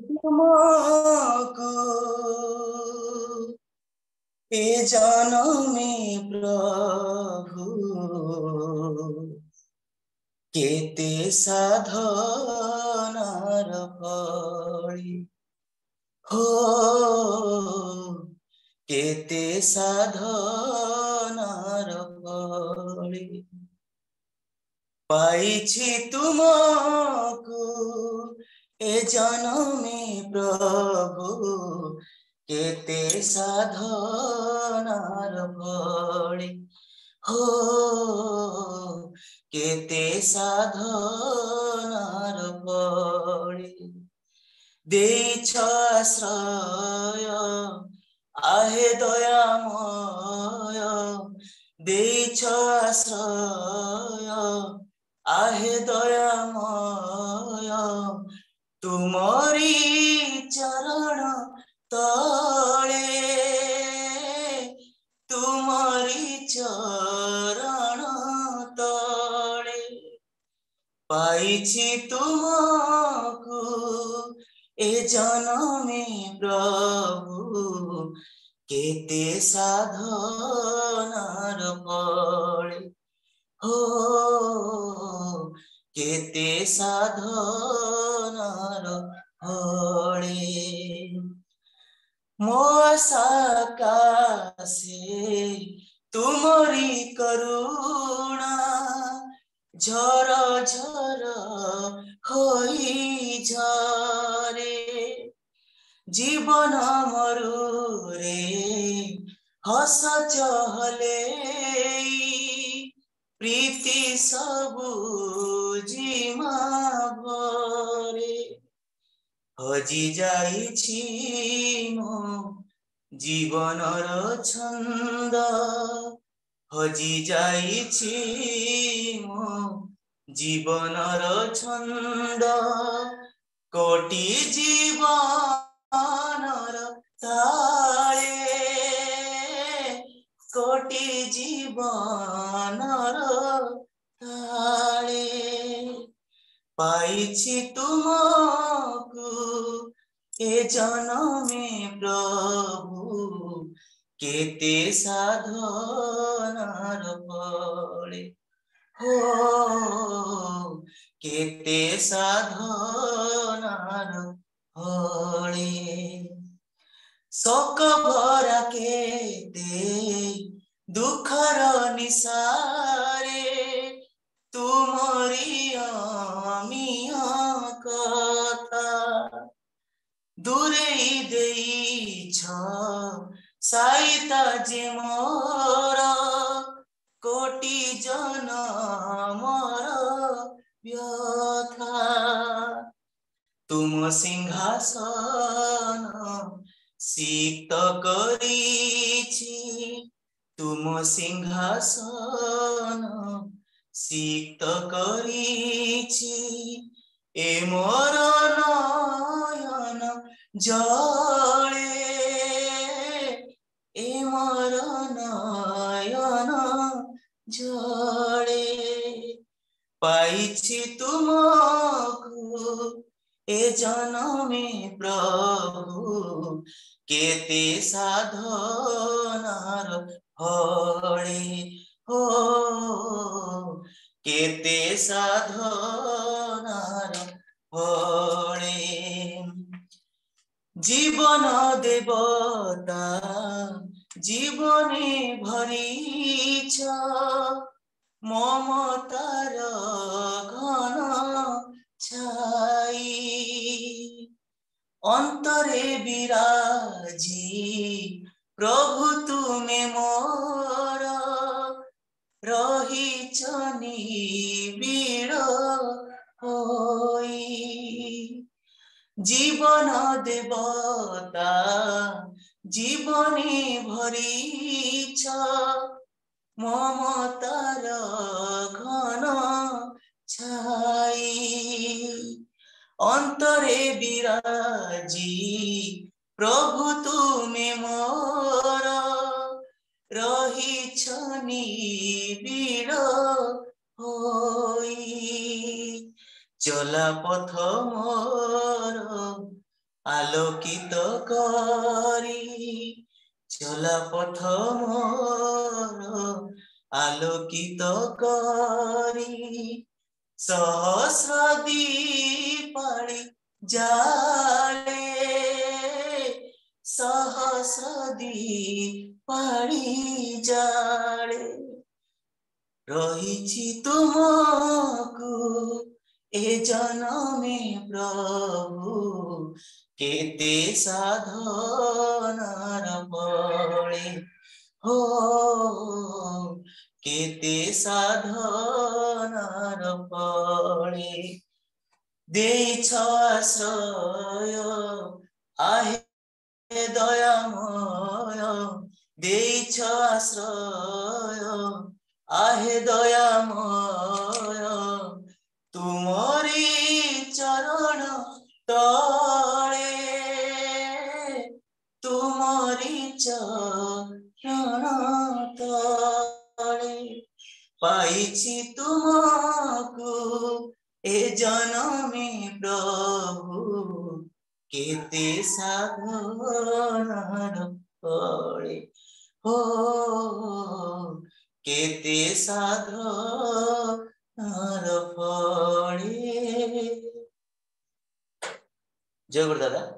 तुमको ए जनमे प्रभु केते साधनार फली हो केते साधनार फली पाइछि तुमको ए जनमे प्रभु केते साधनार फली हो केते साधनार फली देइछ आश्रय आहे दयामय देइछ आश्रय आहे दयामय तुमरी चरण तले तुमरी चरण तले पाइछि तुमको ए जनमे प्रभु केते साधनार फली हो केते साधनार फली मो आशा कासे तुमरी करुणा झर झर होई झरे जीवन मरुरे हस चहले प्रीति सबु जिमा भरे हजि जाइछि मो जीवनर छंद हजि जाइछि मो जीवनर छंद कोटि जीवनर ताळे कोटि जीवनर ताळे पाइछि तुमको ए जनमे प्रभु केते साधनार फली हो केते साधनार फली शोक भरा केते दुखर निसारे तुमरी अमिया कथा दूरे देइछ साइता जे मोर कोटि जनमर व्यथा तुम सिंहासन सिक्त करिछि तुम सिंहासन सिक्त करिछि ए मोर नयन जले ए मोर नयन जले पाइछि तुमको ए जनमे प्रभु केते साधनार फली हो केते साधनार फली जीवन देवता जीवने भरिछ ममतार घन छाई अंतरे विराजी प्रभु तुमे मोर रहिछ निबिड़ होई जीवन देवता जीवने भरिछ ममतार घन छाई अंतरे विराजी प्रभु तुमे मोर रहिछ निबिड़ होई चला पथ मोर आलोकित करी, चला पथ मोर आलोकित करी, सहस्र दीपाळी जाले, सहस्र दीपाळी जाले, रहिछि तुमको ए जनमे प्रभु, केते साधनार फले हो, केते साधनार फले, देइछ आश्रय आहे दयामय, देइछ आश्रय आहे दयामय, तुमरी चरण तले, तुमरी चरण तले, पाइछि तुमको ए जनमे प्रभु, केते साधनार फले हो, केते साधनार फले। जय गुरु दादा।